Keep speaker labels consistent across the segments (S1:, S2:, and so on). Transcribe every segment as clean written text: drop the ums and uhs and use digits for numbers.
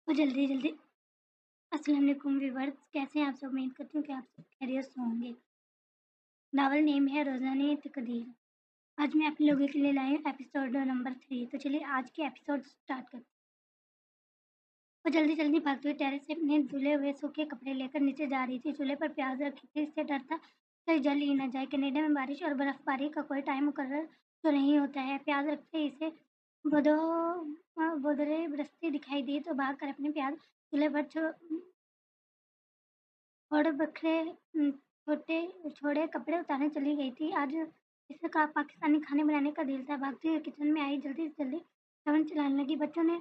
S1: وہ جلدی جلدی السلام علیکم ویورز، کیسے ہیں آپ سب؟ امید کرتی ہوں کہ آپ سب خیریت سے ہوں گے۔ ناول نیم ہے روزانہ تقدیر۔ آج میں آپ لوگوں کے لیے لائی ہوں ایپیسوڈ نمبر 3۔ تو چلیے آج کے ایپیسوڈ سٹارٹ کرتے ہیں۔ وہ جلدی جلدی بھاگتے ہوئے ٹیرس سے اپنے دھلے ہوئے سوکھے کپڑے لے کر نیچے جا رہی تھی۔ چولہے پر پیاز رکھی تھی، اس سے ڈر تھا کہیں جل ہی نہ جائے۔ کینیڈا میں بارش اور برف باری کا کوئی ٹائم مقرر تو نہیں ہوتا ہے۔ پیاز رکھتے ہی اسے بودرے برستی دکھائی دی تو بھاگ کر اپنے پیاز چولہے پر چھوڑ بکھرے چھوڑے کپڑے اتارنے چلی گئی تھی۔ آج اسے پاکستانی کھانے بنانے کا دل تھا۔ بھاگتی ہوئی کچن میں آئی، جلدی سے جلدی اوون چلانے لگی۔ بچوں نے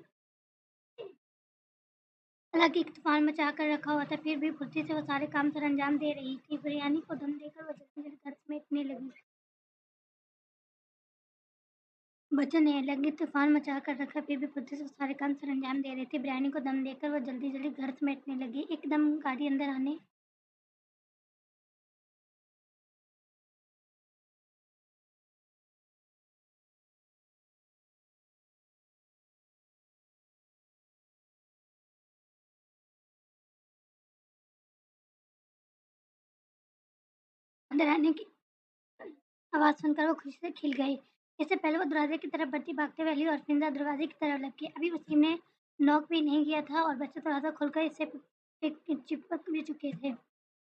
S1: حالانکہ ایک طوفان مچا کر رکھا ہوا تھا، پھر بھی پھرتی سے وہ سارے کام سر انجام دے رہی تھی۔ بریانی کو دم دے کر وہ جلدی جلدی گھر سمیٹنے لگی۔ بچوں نے حالانکہ طوفان مچا کر رکھا، پھر بھی پھرتی سے وہ سارے کام سر انجام دے رہی تھی۔ بریانی کو دم دے کر وہ جلدی جلدی گھر سمیٹنے لگی۔ ایک دم گاڑی اندر آنے کی آواز سن کر وہ خوشی سے کھل گئی۔ اس سے پہلے وہ دروازے کی طرف بڑھتی بھاگتے ہوئے علی اور فنزا دروازے کی طرف لگ گئی۔ ابھی وسیم نے نوک بھی نہیں کیا تھا اور بچے تھوڑا سا کھل کر اس سے چپک بھی چکے تھے۔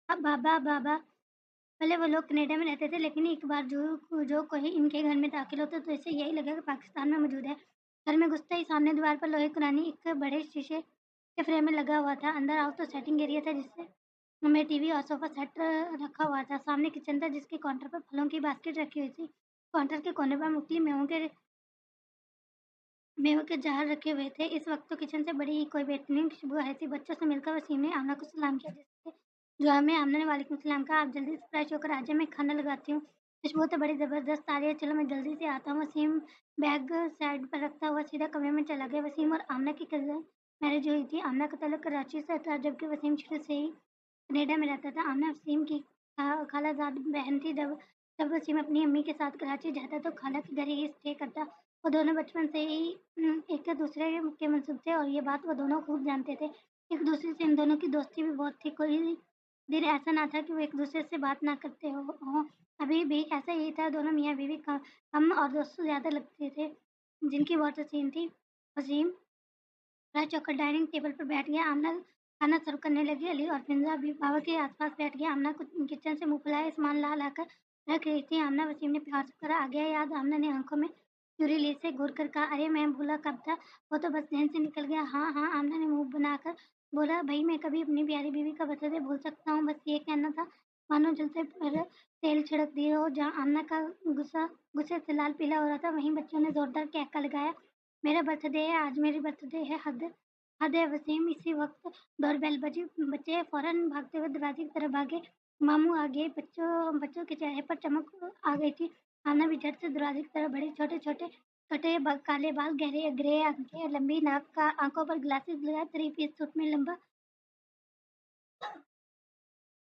S1: اب بابا پہلے وہ لوگ کینیڈا میں رہتے تھے، لیکن ایک بار جو کوئی ان کے گھر میں داخل ہوتا تو اسے یہی لگا کہ پاکستان میں موجود ہے۔ گھر میں گھستے ہی سامنے دیوار پر لوہے قرآنی ایک بڑے شیشے کے فریم میں لگا ہوا تھا۔ اندر آؤ تو سیٹنگ ایریا تھا جس میں ٹی وی اور صوفہ سیٹ رکھا ہوا تھا۔ سامنے کچن تھا جس کے کاؤنٹر پر پھلوں کی باسکٹ رکھی ہوئی تھی۔ کاؤنٹر کے کونے پر مختلف میووں کے جار رکھے ہوئے تھے۔ اس وقت تو کچن سے بڑی ہی کوئی بہترین خوشبو آ رہی تھی۔ بچوں سے مل کر وسیم نے آمنہ کو سلام کیا، جس سے جواب میں آمنہ نے وعلیکم السلام کہا۔ آپ جلدی سے فریش ہو کر آ جائیں، میں کھانا لگاتی ہوں۔ خوشبو تو بڑی زبردست آ رہی ہے، چلو میں جلدی سے آتا ہوں۔ وسیم بیگ سائڈ پر رکھتا ہوا سیدھا کمرے میں چلا گیا۔ وسیم اور آمنہ کی کزن میرج ہوئی تھی۔ آمنہ کا تعلق کراچی سے تھا، جبکہ وسیم شروع سے ہی کینیڈا میں رہتا تھا۔ آمنہ وسیم کی خالہ زاد بہن تھی۔ جب وسیم اپنی امی کے ساتھ کراچی جاتا تو خالہ کے گھر ہی اسٹے کرتا۔ وہ دونوں بچپن سے ہی ایک دوسرے کے منسوب تھے اور یہ بات وہ دونوں خوب جانتے تھے۔ ایک دوسرے سے ان دونوں کی دوستی بھی بہت تھی۔ کوئی دن ایسا نہ تھا کہ وہ ایک دوسرے سے بات نہ کرتے ہوں۔ ابھی بھی ایسا ہی تھا۔ دونوں میاں بیوی کم اور دوستوں زیادہ لگتے تھے، جن کی بہت حسین تھی۔ وسیم فریش ہو کر ڈائننگ ٹیبل پر بیٹھ گیا۔ آمنہ کھانا سرو کرنے لگی۔ علی اور فنزا بھی بابا کے آس پاس بیٹھ گئے۔ آمنہ کچن سے منہ پھلائے سامان لا کر رکھ رہی تھی۔ آمنہ وسیم نے پیار سے کرا، آ گیا یاد؟ آمنہ نے آنکھوں میں چوری لی سے گھور کر کہا، ارے میں بھولا کب تھا، وہ تو بس ذہن سے نکل گیا۔ ہاں ہاں، آمنہ نے منہ بنا کر بولا، بھائی میں کبھی اپنی پیاری بیوی کا برتھ ڈے بھول سکتا ہوں؟ بس یہ کہنا تھا۔ مانو جلتے پر تیل چھڑک دیا ہو۔ جہاں آمنہ کا غصے سے لال پیلا ہو رہا تھا، وہیں بچوں نے زوردار کہکا لگایا، میرا برتھ ڈے ہے آج، میری برتھ ڈے ہے۔ حد ہے وسیم۔ اسی وقت ڈور بیل بجی۔ بچے فوراً بھاگتے ہوئے دروازے کی طرف بھاگے۔ ماموں آ گئے۔ بچوں کے چہرے پر چمک آ گئی تھی۔ آمنہ بھی جھٹ سے دروازے کی طرف بڑھی۔ چھوٹے چھوٹے کٹے کالے بال، گہرے گرے آنکھیں، لمبی ناک، آنکھوں پر گلاسز لگائے، 3 پیس سوٹ میں لمبا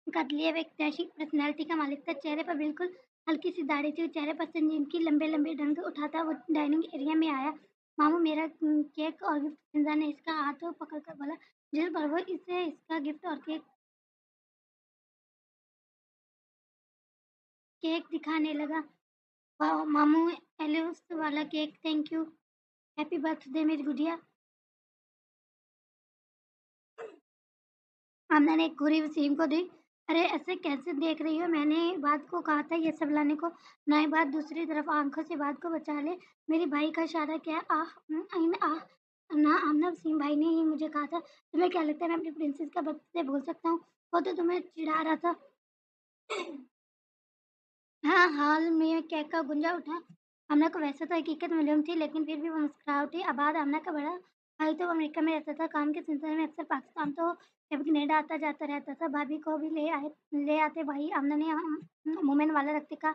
S1: قد لیے وہ ایک دہشی پرسنالٹی کا مالک تھا۔ چہرے پر بالکل ہلکی سی داڑھی تھی، چہرے پر سنجیدگی لمبے لمبے ڈنڈ اٹھاتا وہ ڈائننگ ایریا میں آیا۔ ماموں میرا کیک اور گفٹ۔ فنزا نے اس کا ہاتھ پکڑ کر بولا، جس پر وہ اسے اس کا گفٹ اور کیک دکھانے لگا۔ واہ ماموں، ایلوس والا cake, thank you, happy birth day میری گڑیا۔ آمنہ نے ایک گھوری وسیم کو دی۔ ارے ایسے کیسے دیکھ رہی ہو؟ میں نے بات کو کہا تھا یہ سب لانے کو۔ نائب بات دوسری طرف آنکھوں سے بات کو بچا لے، میری بھائی کا اشارہ کیا ہے؟ نہ آمنہ، وسیم بھائی نے ہی مجھے کہا تھا۔ تمہیں کیا لگتا ہے میں اپنی پرنسس کا برتھ ڈے بھول سکتا ہوں؟ وہ تو تمہیں چڑھا رہا تھا۔ ہاں، حال میں کیک کا گنجا اٹھا۔ آمنہ کو ویسے تو حقیقت معلوم تھی، لیکن پھر بھی وہ مسکرا اٹھی۔ آباد آمنہ کا بڑا بھائی تو امریکہ میں رہتا تھا، کام کے سلسلے میں اکثر پاکستان تو جب کینیڈا آتا جاتا رہتا تھا۔ بھابھی کو بھی لے آتے بھائی۔ آمنہ نے مومن والا رکھتے کہا،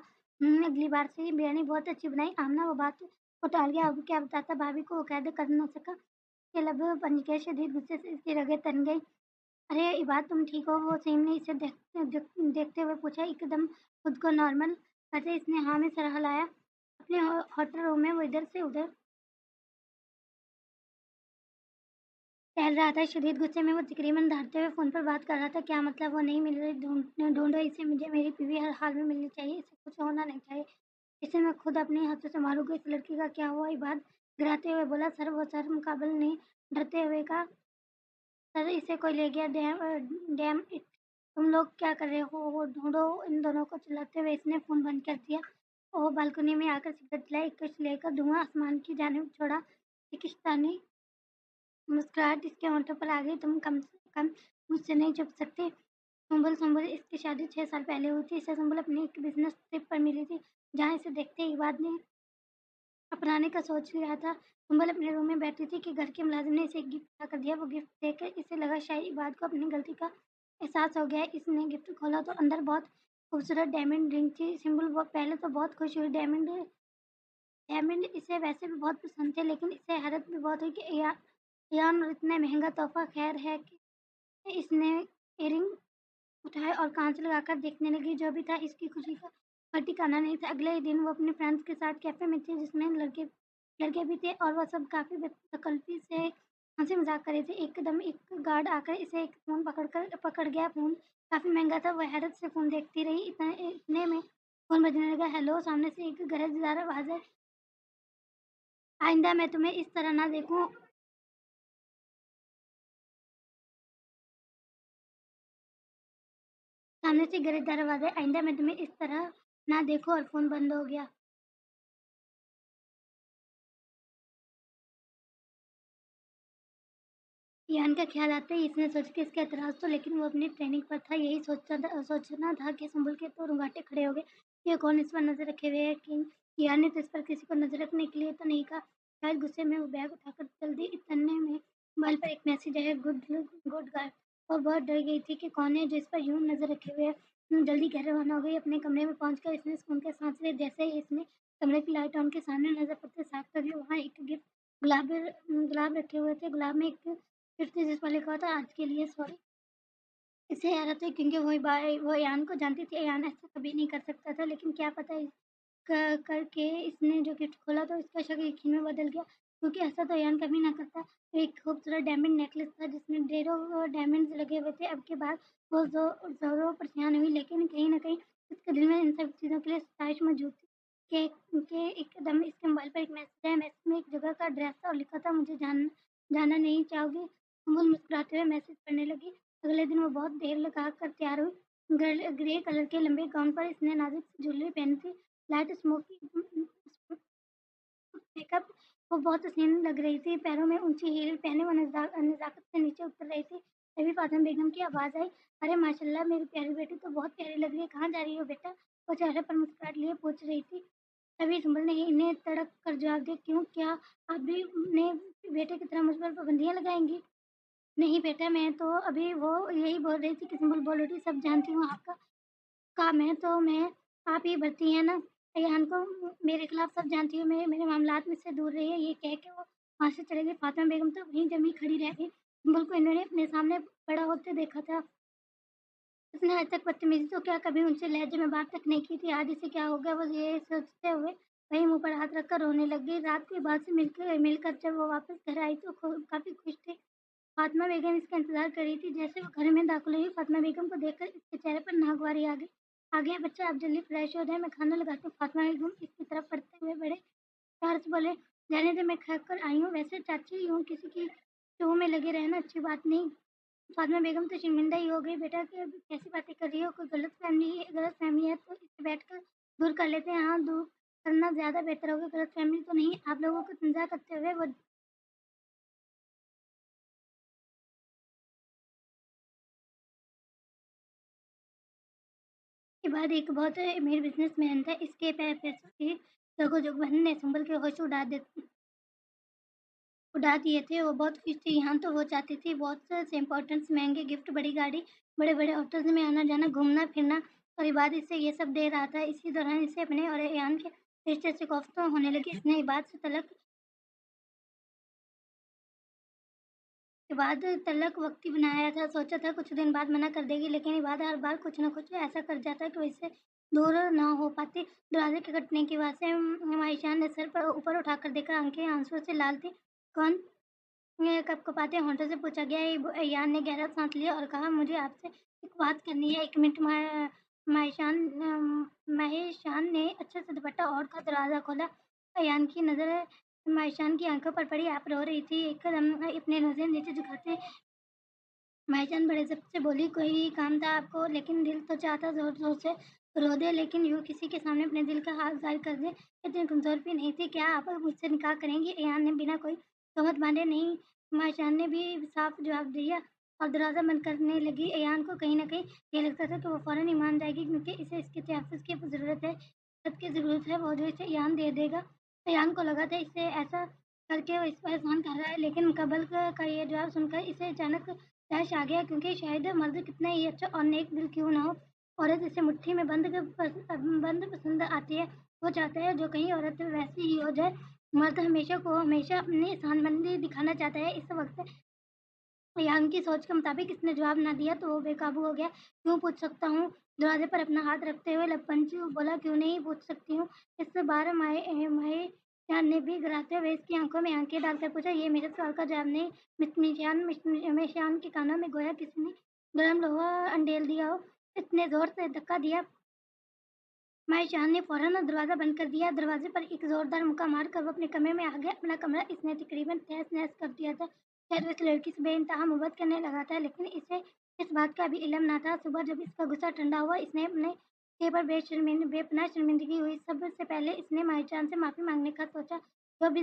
S1: اگلی بار سے بریانی بہت اچھی بنائی۔ آمنہ وہ بات کو ٹال گیا، اب کیا بتاتا؟ بھابھی کو وہ قید کر نہ سکا کہ لب بن گئے، شدید غصے سے اس کی رگیں تن گئی۔ ارے عباد تم ٹھیک ہو؟ وہ وسیم نے اسے دیکھتے ہوئے پوچھا، ایک دم خود کو نارمل کرتے اس نے ہاں میں سر ہلایا۔ اپنے ہوٹل روم میں وہ ادھر سے ادھر टहल रहा था। शदीद गुस्से में वो तकरीबन दहाड़ते हुए फ़ोन पर बात कर रहा था। क्या मतलब वो नहीं मिल रही, ढूँढो इसे, मुझे मेरी बीवी हर हाल में मिलनी चाहिए, इसे कुछ होना नहीं चाहिए। इसे मैं खुद अपने हाथों से मारूँगा। इस लड़की का क्या हुआ? इबाद गिराते हुए बोला। सर वो सर मुकाबिल ने डरते हुए कहा, सर इसे कोई ले गया। डैम इट, तुम लोग क्या कर रहे हो? वो ढूँढो इन दोनों को। चिल्लाते हुए इसने फ़ोन बंद कर दिया। वो बालकनी में आकर सिगरेट जलाई, एक कश लेकर धुआँ आसमान की जानिब छोड़ा। पाकिस्तानी मुस्कुराहट इसके होंठों पर आ गई। तुम कम से कम मुझसे नहीं छुप सकते। सुंबल इसकी शादी 6 साल पहले हुई थी। इसे सुंबल अपनी एक बिज़नेस ट्रिप पर मिली थी, जहाँ इसे देखते ही इबाद ने अपनाने का सोच लिया था। सुंबल अपने रूम में बैठी थी कि घर के मुलाजिम ने इसे एक गिफ्ट ला कर दिया। वो गिफ्ट देखकर इसे लगा शायद इबाद को अपनी गलती का एहसास हो गया है। इसने गिफ्ट खोला तो अंदर बहुत खूबसूरत डायमंड रिंग थी। सुंबल वो पहले तो बहुत खुश हुई। डायमंड डायमंड इसे वैसे भी बहुत पसंद थे, लेकिन इसे हैरत भी बहुत हुई कि यान इतना महंगा तोहफा। खैर है कि इसने इयररिंग उठाए और कांच लगाकर देखने लगी। जो भी था, इसकी खुशी का कोई ठिकाना नहीं था। अगले ही दिन वो अपने फ्रेंड्स के साथ कैफ़े में थी, जिसमें लड़के लड़के भी थे, और वो सब काफ़ी बेतकल्लुफ़ी से हँसी मज़ाक कर रहे थे। एकदम एक गार्ड आकर इसे एक फ़ोन पकड़ गया। फ़ोन काफ़ी महंगा था। वो हैरत से फ़ोन देखती रही। इतने में फ़ोन बजने लगा। हेलो, सामने से एक गरजदार आवाज़ आई, आइंदा मैं तुम्हें इस तरह ना देखूँ। सामने से गरजदार आवाज़ आई, आइंदा मैं तुम्हें इस तरह ना देखूँ, और फ़ोन बंद हो गया। यान का ख्याल आता ही इसने सोचा कि इसका एतराज़ तो, लेकिन वो अपनी ट्रेनिंग पर था। यही सोचना था कि संभल के तो रुंगाटे खड़े हो गए। ये कौन इस पर नज़र रखे हुए है? कि यान ने तो इस पर किसी को नज़र रखने के लिए तो नहीं कहा। शायद गुस्से में वो बैग उठाकर चल दी। इतने में मोबाइल पर एक मैसेज आया, गुड गार्ड। वो बहुत डर गई थी कि कौन है जो इस पर यूं नज़र रखे हुए है। जल्दी घर रवाना हो गई। अपने कमरे में पहुंचकर इसने सुकून के सांस लिए। जैसे ही इसने कमरे की लाइट ऑन के सामने नजर पड़ते साफ कर दी, वहाँ एक गिफ्ट गुलाब रखे हुए थे। गुलाब में एक फिर से जिस पर लिखा था, आज के लिए सॉरी। इसे हैरत हुई क्योंकि वो यान को जानती थी। यान ऐसा कभी नहीं कर सकता था, लेकिन क्या पता करके इसने जो गिफ्ट खोला तो इसका शक यकीन में बदल गया, क्योंकि ऐसा तो यान कभी ना करता। एक खूबसूरत डायमंड नेकलेस था जिसमें ढेरों डायमंड्स लगे हुए थे। अब के बाद वो ज़ोरों परेशान हुई, लेकिन कहीं न कहीं उसके दिल में इन सब चीज़ों के लिए ख़्वाहिश मौजूद थी। के एकदम इसके मोबाइल पर एक मैसेज आया। मैसेज में एक जगह का एड्रेस था और लिखा था, मुझे जाना नहीं चाहोगे? अमूल मुस्कुराते हुए मैसेज पढ़ने लगी। अगले दिन वो बहुत देर लगा कर तैयार हुई। ग्रे कलर के लंबे गाउन पर इसने नाजुक सी ज्वेलरी पहनी थी। लाइट स्मोकी मेकअप वो बहुत हसीन लग रही थी। पैरों में ऊंची हील पहने वो नज़ाकत से नीचे उतर रही थी। तभी फातिमा बेगम की आवाज़ आई, अरे माशाल्लाह मेरी प्यारी बेटी तो बहुत प्यारी लग रही है, कहाँ जा रही हो बेटा? वो चेहरे पर मुस्कुराहट लिए पूछ रही थी। तभी सुंबल ने इन्हें तड़क कर जवाब दिया, क्यों, क्या आप भी अपने बेटे की तरह मुझ पर पाबंदियाँ लगाएंगी? नहीं बेटा, मैं तो अभी वो यही बोल रही थी कि सुंबल बोल रही थी, सब जानती हूँ आपका काम है तो मैं, आप ही भरती हैं ना? अयान को मेरे खिलाफ सब जानती हूँ, मेरे मामलात में से दूर रहिए। ये कह के वो वहाँ से चली गई। फातिमा बेगम तो वहीं जमी खड़ी रह गई। सुंबल को इन्होंने अपने सामने बड़ा होते देखा था। उसने आज तक बदतमीजी तो क्या कभी उनसे लहजे में बात तक नहीं की थी। आज इसे क्या हो गया? वो ये सोचते हुए वहीं मुँह पर हाथ रखकर रोने लग गई। रात के बाद से मिलकर जब वो वापस घर आई तो काफ़ी खुश थी। फातिमा बेगम इसका इंतज़ार कर रही थी। जैसे वो घर में दाखिल हुई, फातिमा बेगम को देखकर इसके चेहरे पर नागवारी आ गई। "आ गया बच्चा, आप जल्दी फ्रेश हो जाएँ, मैं खाना लगाती हूँ।" फातिमा बेगम इसकी तरफ बढ़ते हुए बड़े प्यार से बोले, "रहने दे, मैं खा कर आई हूँ। वैसे चाची, यूँ किसी की टोह में लगे रहना अच्छी बात नहीं।" फातिमा बेगम तो शर्मिंदा ही हो गई। "बेटा, क्या कैसी बातें कर रही हो? कोई गलतफ़हमी है तो इसे बैठकर दूर कर लेते हैं।" "हाँ, दूर करना ज़्यादा बेहतर होगा। गलतफ़हमी तो नहीं।" आप लोगों को तंज़ा करते हुए वो के बाद एक बहुत अमीर बिज़नेसमैन था। इसके पैसों की जोगो-जोग ने संभल के होश उड़ा दिए थे। वो बहुत खुश थी। यहाँ तो वो चाहती थी बहुत से इम्पोर्टेंट्स, महँगे गिफ्ट, बड़ी गाड़ी, बड़े-बड़े होटल्स में आना-जाना, घूमना-फिरना, और इबाद इसे ये सब दे रहा था। इसी दौरान इसे अपने और रेयान के रिश्ते से कोफ्ता होने लगी। इसने इबाद से इबाद तलक वक़्ती बनाया था। सोचा था कुछ दिन बाद मना कर देगी, लेकिन इबाद हर बार कुछ न कुछ ऐसा कर जाता कि वो इससे दूर ना हो पाती। दरवाज़े के खटकने की आवाज़ से माईशान ने सर पर ऊपर उठाकर देखा। आँखें आँसुओं से लाल थी। "कौन?" कँपकँपाते होंठों से पूछा गया। ईयान ने गहरा साँस लिया और कहा, मुझे आपसे एक बात करनी है। 1 मिनट। माहेशान ने अच्छे से दुपट्टा ओढ़कर दरवाज़ा खोला। ईयान की नज़र माहेशान की आँखों पर पड़ी। आप रो रही थी। एकदम अपने नज़रें नीचे झुकाते माईजान बड़े ज़ब्त से बोली, कोई काम था आपको? लेकिन दिल तो चाहता ज़ोर-ज़ोर से रो दे, लेकिन यूँ किसी के सामने अपने दिल का हाल ज़ाहिर कर दे। इतनी कमज़ोर भी नहीं थी। क्या आप मुझसे निकाह करेंगी? ईयान ने बिना कोई तोहमत बाँधे नहीं। माईजान ने भी साफ जवाब दिया और दरवाज़ा बंद करने लगी। ईयान को कहीं न कहीं ये लगता था कि वो फ़ौरन ही मान जाएगी, क्योंकि इसे इसके तहफ़्फ़ुज़ की ज़रूरत है, इज़्ज़त की ज़रूरत है। वो जो इसे ईयान दे देगा। ईयान को लगा था इसे ऐसा करके वो इस पर एहसान कर रहा है, लेकिन कबल का ये जवाब सुनकर इसे अचानक तहश आ गया, क्योंकि शायद मर्द कितना ही अच्छा और नेक दिल क्यों ना हो, औरत इसे मुट्ठी में बंद पसंद आती है। वो चाहता है जो कहीं औरत वैसी ही हो जाए। मर्द हमेशा अपनी सहनबंदी दिखाना चाहता है। इस वक्त यान की सोच के मुताबिक इसने जवाब ना दिया तो वो बेकाबू हो गया। क्यों पूछ सकता हूँ? दरवाजे पर अपना हाथ रखते हुए लबपंच बोला, क्यों नहीं पूछ सकती हूँ? इस बार माए जान ने भी गिराते हुए इसकी आंखों में आंखें डालकर पूछा, ये मेरे सवाल का जवाब नहीं। मिशमिशान के कानों में गोया किसी ने गर्म लोहा अंडेल दिया हो। इतने जोर से धक्का दिया, माईशान ने फौरन दरवाज़ा बंद कर दिया। दरवाजे पर एक ज़ोरदार मुक्का मारकर वो अपने कमरे में आ गया। अपना कमरा इसने तकरीबन तहस-नहस कर दिया था। शायद वो इस लड़की से बेइंतहा मोहब्बत करने लगा था, लेकिन इसे इस बात का भी इल्म ना था। सुबह जब इसका गुस्सा ठंडा हुआ, इसने अपने चेहरे पर बेपनाह शर्मिंदगी हुई। सबसे पहले इसने माईजान से माफ़ी माँगने का सोचा, जो भी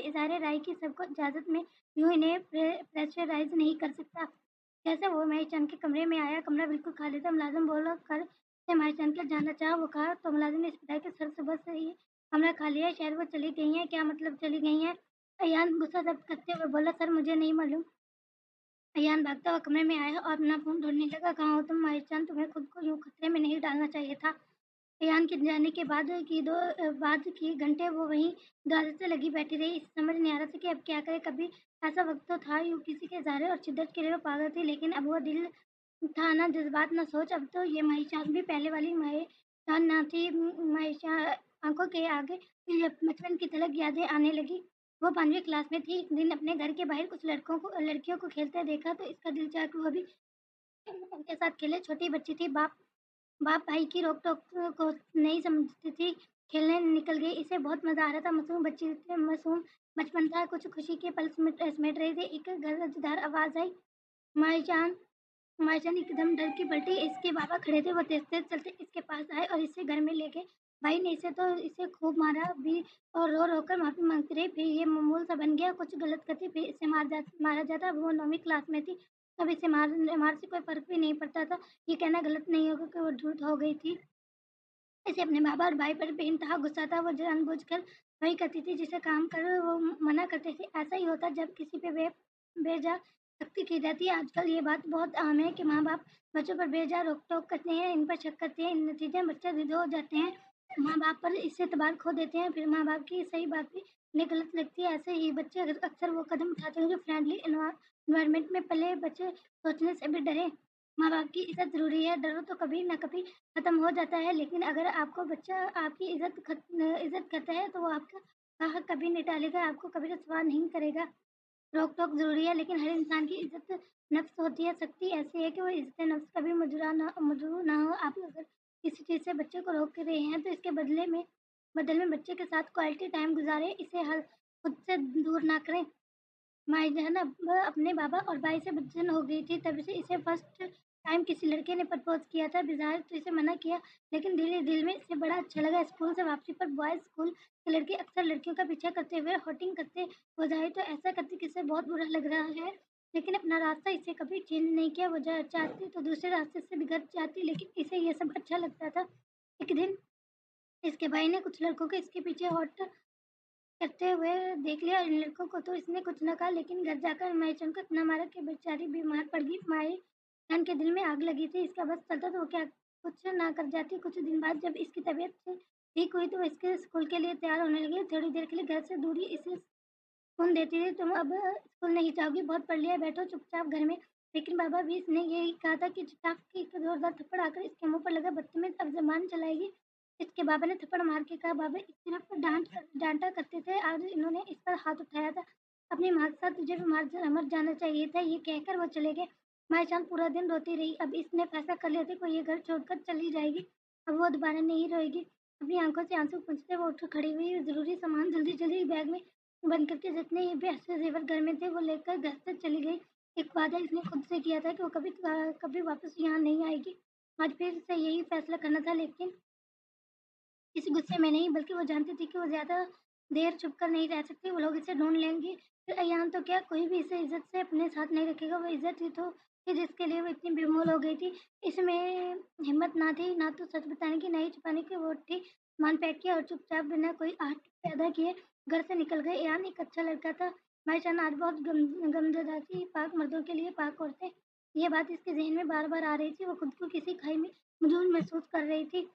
S1: इज़हार राय की सबको इजाज़त में यूँ इन्हें प्रेशराइज़ नहीं कर सकता। जैसे वो माईजान के कमरे में आया, कमरा बिल्कुल खाली था। मुलाज़िम बोल कर से माईजान क्या जानना चाहा। वो कहा तो मुलाज़िम ने इस बताया कि सर सुबह से ही कमरा खाली है, शायद वो चली गई हैं। क्या मतलब चली गई हैं? अयान गुस्सा ज़ब्त करते हुए बोला, सर मुझे नहीं मालूम। अयान भागता हुआ कमरे में आया और अपना फ़ोन ढूँढने लगा। कहाँ हो तुम माईजान? तुम्हें खुद को यूँ खतरे में नहीं डालना चाहिए था। अयान के जाने के बाद की घंटे वो वहीं दरवाज़े से लगी बैठी रही। इसे समझ नहीं आ रहा था कि अब क्या करे। कभी ऐसा वक़्त तो था यूँ किसी के इज़हार और शिद्दत के लिए वो पागल थी, लेकिन अब वो दिल था ना जज़्बात ना सोच। अब तो ये माहीशान भी पहले वाली माहीशान ना थी। माहीशा आँखों के आगे फिर बचपन की तलक यादें आने लगी। वो 5वीं क्लास में थी। एक दिन अपने घर के बाहर कुछ लड़कियों को खेलते देखा तो इसका दिल चाहा कि वो भी उनके साथ खेले। छोटी बच्ची थी, बाप बाप भाई की रोक-टोक को नहीं समझती थी, खेलने निकल गई। इसे बहुत मज़ा आ रहा था। मासूम बचपन था, कुछ खुशी के पल समेट रहे थे। एक गरजदार आवाज़ आई, माईजान। मार्जन एकदम डर के पलटी। इसके बाबा खड़े थे। वो तेज-तेज चलते इसके पास आए और इसे घर में ले गए। भाई ने इसे खूब मारा भी और रो-रो कर माफ़ी माँगती रही। फिर ये मामूल सा बन गया, कुछ गलत करती फिर इसे मारा जाता। वो 9वीं क्लास में थी। अब इसे मार से कोई फ़र्क भी नहीं पड़ता था। ये कहना गलत नहीं होगा कि वो झूठ हो गई थी। इसे अपने बाबा और भाई पर बेइंतहा गुस्सा था। वो जानबूझकर वही करती थी जिसे काम कर वो मना करते थे। ऐसा ही होता जब किसी पे बेजा सख्ती की जाती है। आजकल ये बात बहुत आम है कि माँ-बाप बच्चों पर बेजा रोक-टोक करते हैं, इन पर शक करते हैं। नतीजतन बच्चे ज़िद्दी हो जाते हैं, माँ-बाप पर इससे एतबार खो देते हैं। फिर माँ-बाप की सही बात भी उन्हें गलत लगती है। ऐसे ही बच्चे अक्सर वो कदम उठाते हैं जो फ्रेंडली एनवायरनमेंट में पले बच्चे सोचने से भी डरे। माँ-बाप की इज़्ज़त ज़रूरी है, डर तो कभी न कभी खत्म हो जाता है, लेकिन अगर आपको बच्चा आपकी इज़्ज़त करता है तो वो आपका हक कभी नहीं टालेगा, आपको कभी रुसवा नहीं करेगा। रोक-टोक ज़रूरी है, लेकिन हर इंसान की इज़्ज़त नफ्स होती है। सख्ती ऐसी है कि वो इज़्ज़त नफ्स कभी मजरूह ना हो। आप अगर किसी चीज़ से बच्चे को रोक रहे हैं तो इसके बदले में बच्चे के साथ क्वालिटी टाइम गुज़ारें, इसे हर खुद से दूर ना करें। माईजान अब अपने बाबा और भाई से बदचैन हो गई थी। तब से इसे फर्स्ट टाइम किसी लड़के ने प्रपोज़ किया था। बेज़ाहिर तो इसे मना किया, लेकिन दिल में इसे बड़ा अच्छा लगा। स्कूल से वापसी पर बॉयज़ स्कूल के लड़के अक्सर लड़कियों का पीछा करते हुए हॉटिंग करते। वो ज़ाहिर तो ऐसा करते कि इसे बहुत बुरा लग रहा है, लेकिन अपना रास्ता इसे कभी चेंज नहीं किया। वो चाहती तो दूसरे रास्ते से भी घर जाती, लेकिन इसे ये सब अच्छा लगता था। एक दिन इसके भाई ने कुछ लड़कों को इसके पीछे हॉट करते हुए देख लिया। इन लड़कों को तो इसने कुछ न कहा, लेकिन घर जाकर माईजान को इतना मारा कि बेचारी बीमार पड़ गई। माईजान के दिल में आग लगी थी। इसका बस चलता तो वो क्या कुछ ना कर जाती। कुछ दिन बाद जब इसकी तबीयत ठीक हुई तो वो इसके स्कूल के लिए तैयार होने लगी। थोड़ी देर के लिए घर से दूरी इसे सुकून देती थी। तुम अब स्कूल नहीं जाओगी, बहुत पढ़ लिया, बैठो चुपचाप घर में। लेकिन बाबा भी इसने यही कहा था कि चुपचाप की एक जोरदार थप्पड़ आकर इसके मुंह पर लगा। बदतमीज, अब ज़बान चलाएगी? इसके बाबा ने थप्पड़ मार के कहा। बाबा इस सिर्फ डांटा करते थे, आज इन्होंने इस पर हाथ उठाया था। अपनी माँ के साथ तुझे भी मर जाना चाहिए था, ये कहकर वो चले गए। मायाचांद पूरा दिन रोती रही। अब इसने फैसला कर लिया था कि वो ये घर छोड़कर चली जाएगी। अब वो दोबारा नहीं रोएगी। अपनी आंखों से आंसू पोंछते वो उठ खड़ी हुई। जरूरी सामान जल्दी जल्दी बैग में बंद करके जितने भी ऐसे जेवर घर में थे वो लेकर घर से चली गई। एक वादा इसने खुद से किया था कि वो कभी कभी वापस यहाँ नहीं आएगी। आज फिर से यही फैसला करना था, लेकिन इस गुस्से में नहीं, बल्कि वो जानती थी कि वो ज़्यादा देर छुप कर नहीं रह सकती। वो लोग इसे ढूँढ लेंगे। फिर अयान तो क्या, कोई भी इसे इज़्ज़त से अपने साथ नहीं रखेगा। वो इज़्ज़त ही तो थी जिसके लिए वो इतनी बेमोल हो गई थी। इसमें हिम्मत ना थी, ना तो सच बताने की, ना ही छुपाने की। वो उठी, सामान पैक किया और चुपचाप बिना कोई आहट पैदा किए घर से निकल गए। अयान एक अच्छा लड़का था। भाईजान आज बहुत गमज़दा थी। पाक मर्दों के लिए पाक औरतें, ये बात इसके ज़हन में बार-बार आ रही थी। वो खुद को किसी खाई में मजबूर महसूस कर रही थी।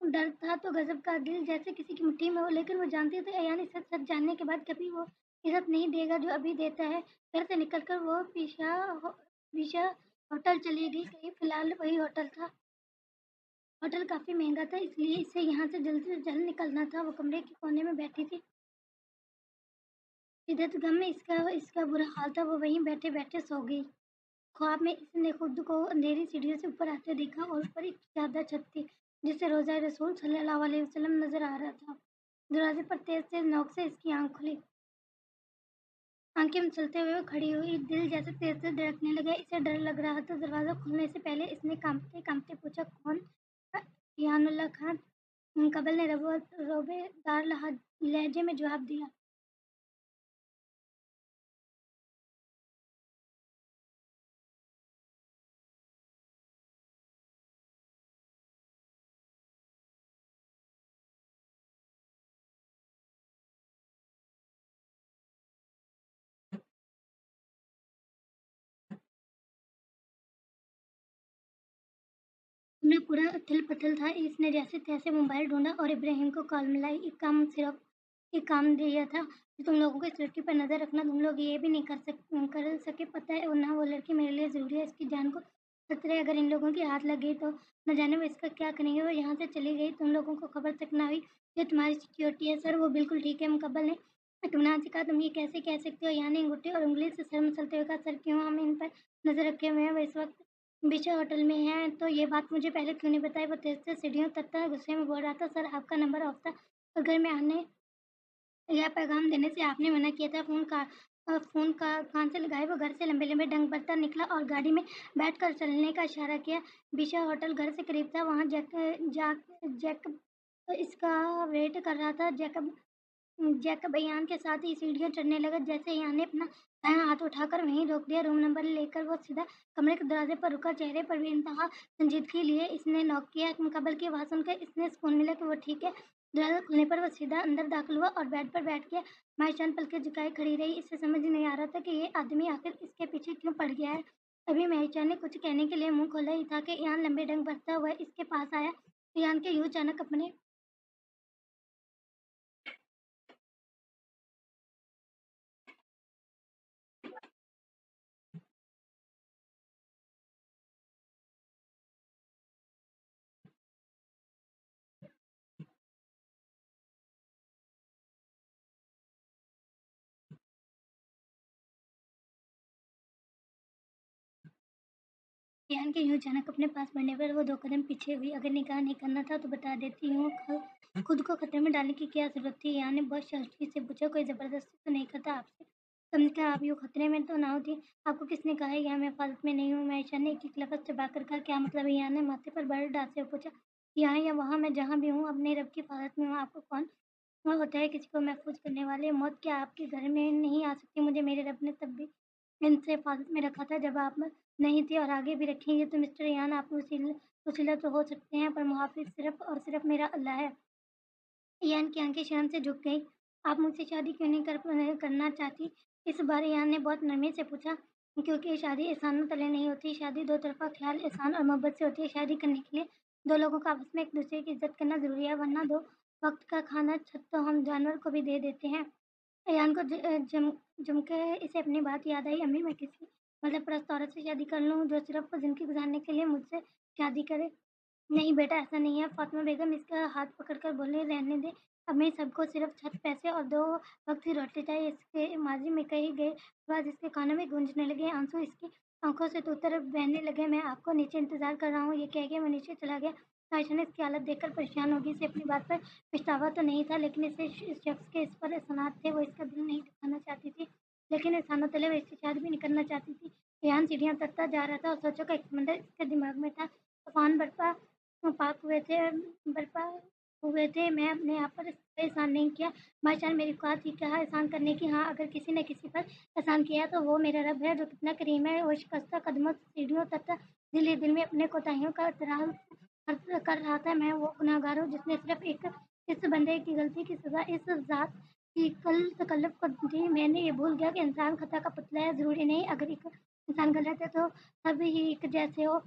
S1: डर था तो गज़ब का, दिल जैसे किसी की मुट्ठी में हो। लेकिन वो जानती थी अयान इसे सच जानने के बाद कभी वो इज़्ज़त नहीं देगा जो अभी देता है। घर से निकलकर वो पीछा होटल चली गई। कहीं फ़िलहाल वही होटल था। होटल काफ़ी महँगा था, इसलिए इसे यहाँ से जल्द निकलना था। वो कमरे के कोने में बैठी थी। शिद्दत गम में इसका इसका बुरा हाल था। वो वहीं बैठे-बैठे सो गई। ख्वाब में इसने खुद को अंधेरी सीढ़ियों से ऊपर आते देखा और ऊपर एक चादर छत थी जिससे रोज़ा रसूल सल्लल्लाहु अलैहि वसल्लम नजर आ रहा था। दरवाजे पर तेज तेज नोक से इसकी आंख खुली। आंखें मचलते हुए वो खड़ी हुई। दिल जैसे तेज तेज धड़कने लगा। इसे डर लग रहा था। दरवाजा खुलने से पहले इसने कांपते कांपते पूछा, कौन? यानुल्लाह खान। कबल ने रोबेदार लहजे में जवाब दिया। मैं पूरा उथल-पुथल था। इसने जैसे-तैसे मोबाइल ढूँढा और इब्राहिम को कॉल मिलाई। एक काम दिया था कि तुम लोगों को इस लड़की पर नज़र रखना। तुम लोग ये भी नहीं कर सके। पता है, और ना वो लड़की मेरे लिए ज़रूरी है। इसकी जान को खतरा है। अगर इन लोगों की हाथ लग गई तो न जाने वो इसका क्या करेंगे। वो यहाँ से चली गई, तुम लोगों को खबर तक ना हुई। ये तुम्हारी सिक्योरिटी है। सर, वो बिल्कुल ठीक है। मुकब्बल ने इत्मीनान से कहा, तुम ये कैसे कह सकते हो? यानी अंगूठे और उंगली से सर मसलते हुए कहा, सर क्यों हम इन पर नज़र रखे हुए हैं? वो इस वक्त बिशा होटल में है, तो ये बात मुझे पहले क्यों नहीं बताई? वो तेज-तेज सीढ़ियों उतरता गुस्से में बोल रहा था, सर आपका नंबर ऑफ था और घर में आने या पैगाम देने से आपने मना किया था। फ़ोन का कान से लगाए वो घर से लंबे-लंबे डंग भरता निकला और गाड़ी में बैठकर चलने का इशारा किया। बिशा होटल घर से करीब था। वहाँ जैकब इसका वेट कर रहा था। जैकब अयान के साथ ही सीढ़ियाँ चढ़ने लगा। जैसे अयान ने अपना दायाँ हाथ उठाकर वहीं रोक दिया, रूम नंबर लेकर वो सीधा कमरे के दरवाजे पर रुका। चेहरे पर भी इंतहा संजीदगी लिए इसने नॉक किया। मुकब्बल की आवाज़ सुनकर इसने सुकून मिला कि वो ठीक है। दरवाज़ा खुलने पर वो सीधा अंदर दाखिल हुआ और बेड पर बैठ गया। मायशान पलकें झुकाए खड़ी रही। इसे समझ नहीं आ रहा था कि ये आदमी आखिर इसके पीछे क्यों पड़ गया है। अभी मायशान ने कुछ कहने के लिए मुँह खोला ही था कि अयान लंबे डंक भरता हुआ इसके पास आया। अयान के यूँ अचानक अपने रेहान के यूँ अचानक अपने पास बढ़ने पर वो 2 कदम पीछे हुई। अगर निकाह नहीं करना था तो बता देती हूँ। खुद को खतरे में डालने की क्या ज़रूरत थी? रेहान ने बहुत शांति से पूछा, कोई ज़बरदस्ती तो नहीं करता आपसे? कम से कम आप यूँ खतरे में तो ना होती। आपको किसने कहा है यहाँ मैं हिफाज़त में नहीं हूँ? महेशा ने एक-एक लफ़्ज़ चबाकर कहा, क्या मतलब है? रेहान ने माथे पर बल डालते हुए पूछा। यहाँ या वहाँ मैं जहाँ भी हूँ अपने रब की हिफाज़त में हूँ। आपको कौन वो होता है किसी को महफ़ूज़ करने वाले? मौत क्या आपके घर में नहीं आ सकती? मुझे मेरे रब ने तब भी इनसे हिफाज़त में रखा था जब आप नहीं थे, और आगे भी रखेंगे। तो मिस्टर ईयान, आप वसीला तो हो सकते हैं, पर मुहाफ़िज़ सिर्फ़ और सिर्फ़ मेरा अल्लाह है। ईयान की आंखें शर्म से झुक गईं। आप मुझसे शादी क्यों नहीं करना चाहती? इस बार ईयान ने बहुत नरमी से पूछा। क्योंकि शादी एहसानों तले नहीं होती। शादी दो तरफ़ा ख़्याल, एहसान और मोहब्बत से होती है। शादी करने के लिए दो लोगों को आपस में एक-दूसरे की इज़्ज़त करना ज़रूरी है, वरना दो वक़्त का खाना छत तो हम जानवर को भी दे देते हैं। अयान को जम के इसे अपनी बात याद आई। अम्मी, मैं किसी परस्त औरत से शादी कर लूँ जो सिर्फ़ ज़िंदगी गुज़ारने के लिए मुझसे शादी करे? नहीं बेटा, ऐसा नहीं है। फ़ातिमा बेगम इसका हाथ पकड़कर बोली, रहने दे। अब मैं सबको सिर्फ छत पैसे और 2 वक़्त की रोटी चाहिए। इसके माज़ी में कही गई बात इसके कानों में गूंजने लगे। आंसू इसकी आँखों से 2 तरफ बहने लगे। मैं आपको नीचे इंतज़ार कर रहा हूँ, ये कह के वो नीचे चला गया। आयशा ने इसकी हालत देखकर परेशान हो गई। इसे अपनी बात पर पछतावा तो नहीं था, लेकिन इस शख्स के इस पर एहसानात थे, वो इसका दिल नहीं दुखाना चाहती थी। लेकिन एहसानों तले वो इससे शादी भी नहीं करना चाहती थी। रेहान सीढ़ियाँ उतरता जा रहा था और सोचों का एक समंदर इसके दिमाग में था। तूफ़ान पाक बर्पा हुए थे। मैं अपने आप पर कोई एहसान नहीं किया। माशाअल्लाह मेरी औकात ही कहाँ एहसान करने की। हाँ, अगर किसी ने किसी पर एहसान किया तो वो मेरा रब है जो कितना करीम है। वो शिकस्ता कदमों से सीढ़ियों तक दिल ही दिल में अपने कोताहियों का एतराफ़ कर रहा था। मैं वो गुनहगार हूँ जिसने सिर्फ़ एक इस बंदे की गलती की सज़ा इस ज़ात की कल तकल्लुफ़ को दी। मैंने ये भूल गया कि इंसान ख़ता का पुतला है। ज़रूरी नहीं अगर एक इंसान गलत है तो सभी ही एक जैसे हो।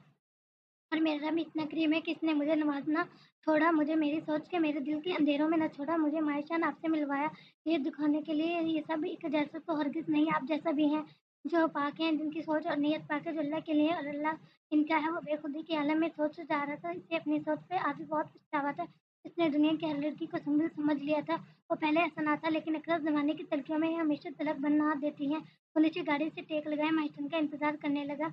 S1: और मेरा भी इतना करीम है कि इसने मुझे नवाज़ना छोड़ा, मुझे मेरी सोच के मेरे दिल के अंधेरों में न छोड़ा, मुझे मायशान आपसे मिलवाया, ये दिखाने के लिए ये सब एक जैसा तो हरगिज़ नहीं, आप जैसा भी हैं, जो पाक हैं, जिनकी सोच और नीयत पाक है, जो अल्लाह के लिए और अल्लाह इनका है, वो बेखुदी के आलम में सोच जा रहा था, इसे अपनी सोच पे आज भी बहुत पछतावा था। इसने दुनिया की हर लड़की को समझ लिया था, वो पहले ऐसा ना था, लेकिन अक्सर ज़माने की तलखियों में ये हमेशा तलख बना देती हैं। वो नीचे गाड़ी से टेक लगाए माइस्टन का इंतज़ार करने लगा।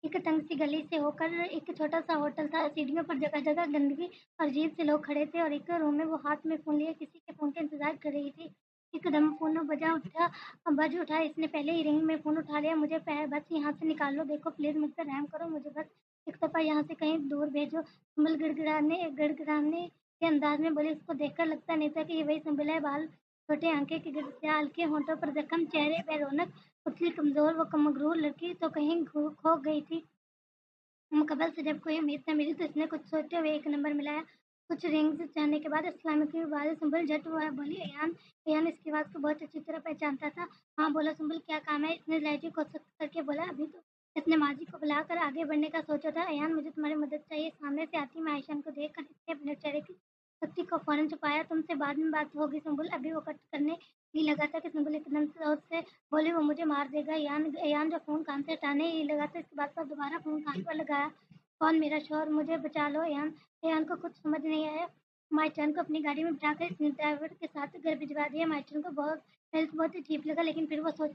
S1: एक तंग सी गली से होकर एक छोटा-सा होटल था। सीढ़ियों पर जगह-जगह गंदगी और अजीब से लोग खड़े थे और एक रूम में वो हाथ में फ़ोन लिए किसी के फ़ोन का इंतज़ार कर रही थी। एकदम फ़ोन बज उठा। इसने पहले ही रिंग में फ़ोन उठा लिया। मुझे बस यहाँ से निकाल लो। देखो प्लीज़ मुझ पे रहम करो। मुझे बस एक दफ़ा यहाँ से कहीं दूर भेजो। संभल गिड़गिड़ाने के अंदाज़ में बोली। उसको देखकर लगता नहीं था कि ये वही संभल है। बाल छोटे, आँखें की गिरफ्तार, हल्के होंठों पर ज़ख्म, चेहरे पे रौनक, पतली कमज़ोर व मगरूर लड़की तो कहीं खो गई थी। मुकब्बल से जब कोई उम्मीद न मिली तो इसने कुछ सोचते हुए एक नंबर मिलाया। कुछ रिंग्स जाने के बाद अस्सलाम वालेकुम की आवाज़ सुंबल झट हुआ बोली अयान। अयान इसकी आवाज़ को बहुत अच्छी तरह पहचानता था। हाँ बोलो सुंबल क्या काम है? इसने लहजे को सख्त करके बोला। अभी तो इसने माजी को बुलाकर आगे बढ़ने का सोचा था। अयान मुझे तुम्हारी मदद चाहिए। सामने से आती मायशान को देखकर इसने अपने चेहरे की सख्ती को फौरन छुपाया। तुमसे बाद में बात होगी सुंबल। अभी वो कट करने ही लगा था कि सुंबल एकदम जोर से बोली वो मुझे मार देगा। अयान जो फ़ोन कान से हटाने ही लगा था इसके बाद पर दोबारा फ़ोन कान पर लगाया। कौन मेरा शौहर? मुझे बचा लो अयान। अयान को कुछ समझ नहीं आया। मार्टिन को अपनी गाड़ी में बिठाकर इसने ड्राइवर के साथ घर भिजवा दिया। मार्टिन को बहुत पहले तो बहुत ही अजीब लगा, लेकिन फिर वो सोच